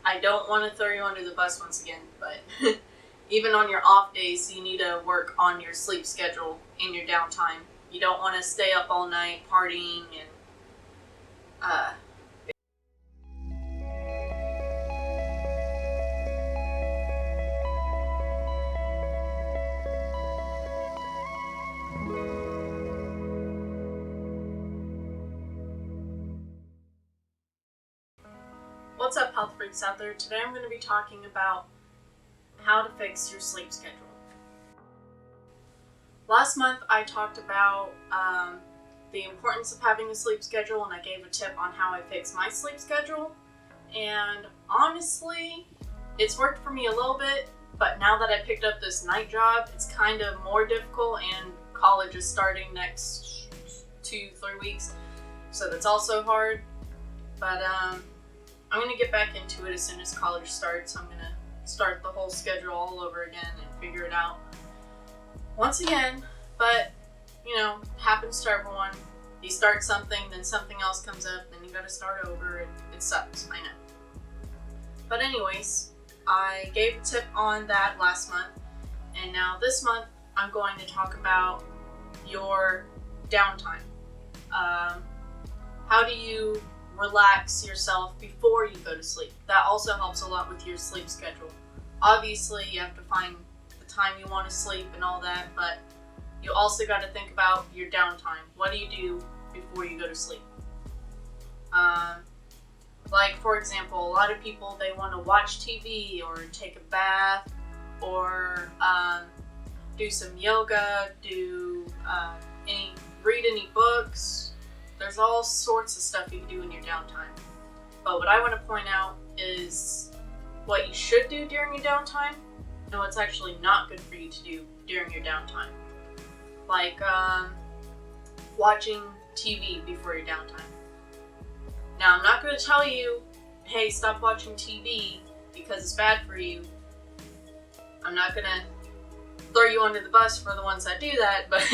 I don't want to throw you under the bus once again, but even on your off days, you need to work on your sleep schedule and your downtime. You don't want to stay up all night partying and What's up, health freaks out there? Today I'm going to be talking about how to fix your sleep schedule. Last month I talked about the importance of having a sleep schedule, and I gave a tip on how I fix my sleep schedule. And honestly, it's worked for me a little bit, but now that I picked up this night job, it's kind of more difficult, and college is starting next 2-3 weeks, so that's also hard. But I'm going to get back into it as soon as college starts. I'm going to start the whole schedule all over again and figure it out once again. But, happens to everyone. You start something, then something else comes up, then you got to start over. It sucks, I know. But anyways, I gave a tip on that last month, and now this month I'm going to talk about your downtime. How do you relax yourself before you go to sleep? That also helps a lot with your sleep schedule. Obviously, you have to find the time you want to sleep and all that, but you also got to think about your downtime. What do you do before you go to sleep? Like, for example, a lot of people, they want to watch TV or take a bath or do some yoga, read any books. There's all sorts of stuff you can do in your downtime. But what I want to point out is what you should do during your downtime and what's actually not good for you to do during your downtime. Like watching TV before your downtime. Now, I'm not going to tell you, hey, stop watching TV because it's bad for you. I'm not going to throw you under the bus for the ones that do that, but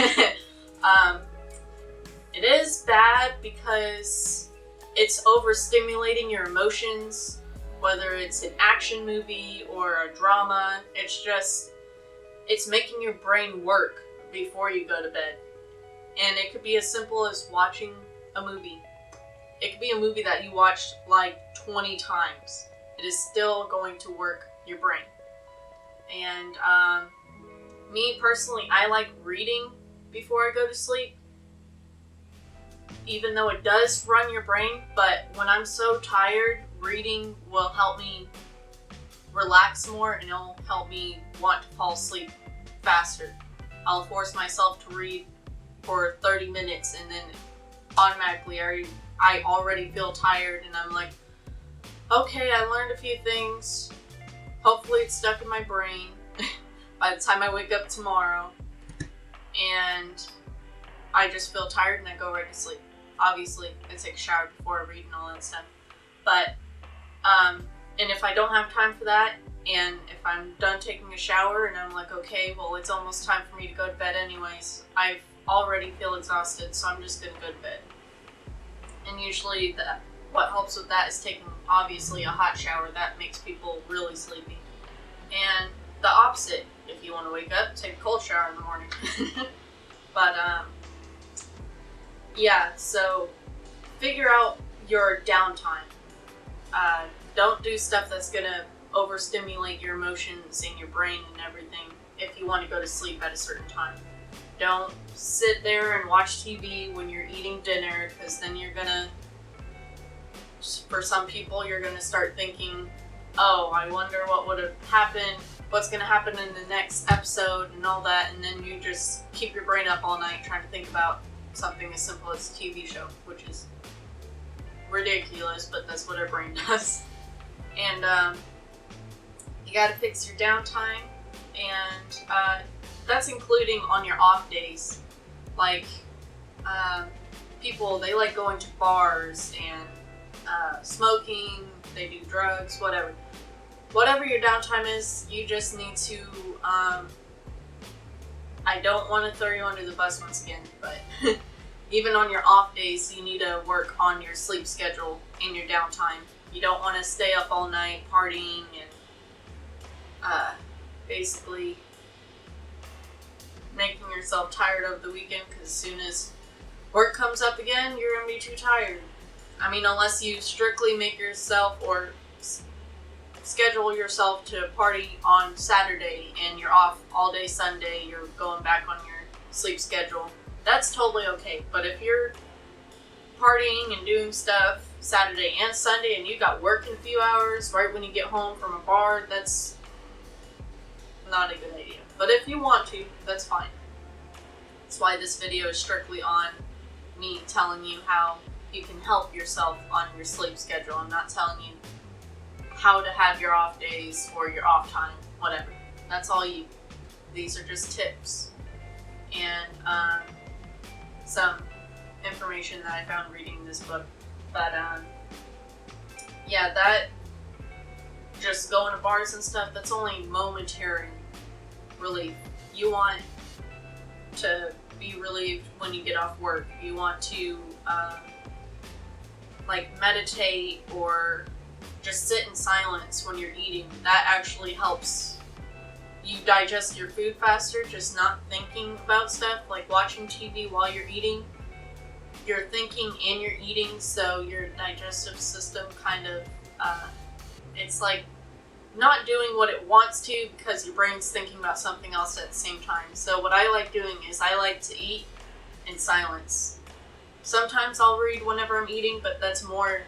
it is bad because it's overstimulating your emotions, whether it's an action movie or a drama. It's making your brain work before you go to bed. And it could be as simple as watching a movie. It could be a movie that you watched like 20 times. It is still going to work your brain. And me personally, I like reading before I go to sleep, even though it does run your brain. But when I'm so tired, reading will help me relax more, and it'll help me want to fall asleep faster. I'll force myself to read for 30 minutes, and then automatically I already feel tired, and I'm like, okay, I learned a few things. Hopefully it's stuck in my brain by the time I wake up tomorrow. And I just feel tired and I go right to sleep. Obviously, I take a shower before I read and all that stuff. But, and if I don't have time for that, and if I'm done taking a shower and I'm like, okay, well, it's almost time for me to go to bed anyways, I already feel exhausted, so I'm just gonna go to bed. And usually what helps with that is taking, obviously, a hot shower. That makes people really sleepy. And the opposite, if you want to wake up, take a cold shower in the morning. But, yeah, so figure out your downtime. Don't do stuff that's going to overstimulate your emotions and your brain and everything if you want to go to sleep at a certain time. Don't sit there and watch TV when you're eating dinner, because then you're going to, for some people, you're going to start thinking, oh, I wonder what would have happened, what's going to happen in the next episode and all that, and then you just keep your brain up all night trying to think about something as simple as a TV show, which is ridiculous, but that's what our brain does. And you got to fix your downtime, and that's including on your off days. Like, people, they like going to bars and smoking, they do drugs, whatever. Whatever your downtime is, you just need to, I don't want to throw you under the bus once again, but even on your off days, you need to work on your sleep schedule in your downtime. You don't want to stay up all night partying and basically making yourself tired over the weekend, because as soon as work comes up again, you're going to be too tired. I mean, unless you strictly make yourself or schedule yourself to party on Saturday and you're off all day Sunday, you're going back on your sleep schedule, that's totally okay. But if you're partying and doing stuff Saturday and Sunday and you got work in a few hours right when you get home from a bar, that's not a good idea. But if you want to, that's fine. That's why this video is strictly on me telling you how you can help yourself on your sleep schedule. I'm not telling you how to have your off days or your off time, whatever. That's all you. These are just tips and some information that I found reading this book. But yeah, that just going to bars and stuff, that's only momentary relief. You want to be relieved when you get off work. You want to like meditate or just sit in silence when you're eating. That actually helps you digest your food faster, just not thinking about stuff, like watching TV while you're eating. You're thinking and you're eating, so your digestive system kind of, it's like not doing what it wants to because your brain's thinking about something else at the same time. So what I like doing is I like to eat in silence. Sometimes I'll read whenever I'm eating, but that's more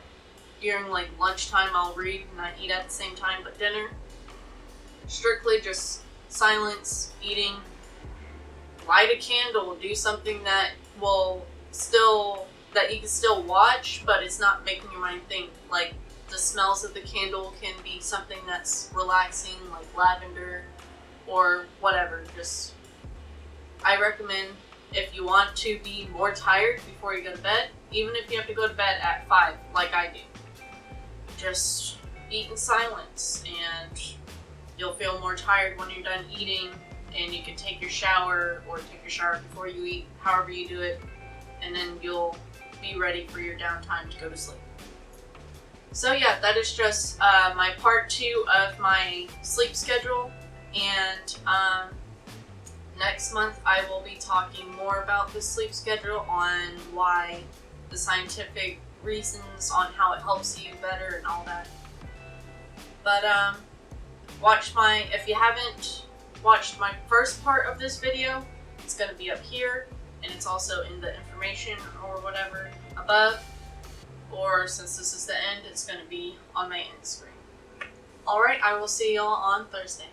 during like lunchtime. I'll read and I eat at the same time. But dinner, strictly just silence, eating. Light a candle, do something that that you can still watch, but it's not making your mind think. Like the smells of the candle can be something that's relaxing, like lavender or whatever. Just, I recommend, if you want to be more tired before you go to bed, even if you have to go to bed at 5, like I do, just eat in silence and you'll feel more tired when you're done eating, and you can take your shower or take your shower before you eat, however you do it, and then you'll be ready for your downtime to go to sleep. So yeah, that is just my part 2 of my sleep schedule, and next month I will be talking more about the sleep schedule, on why, the scientific reasons on how it helps you better and all that. But if you haven't watched my first part of this video, it's going to be up here, and it's also in the information or whatever above, or since this is the end, it's going to be on my end screen. Alright, I will see y'all on Thursday.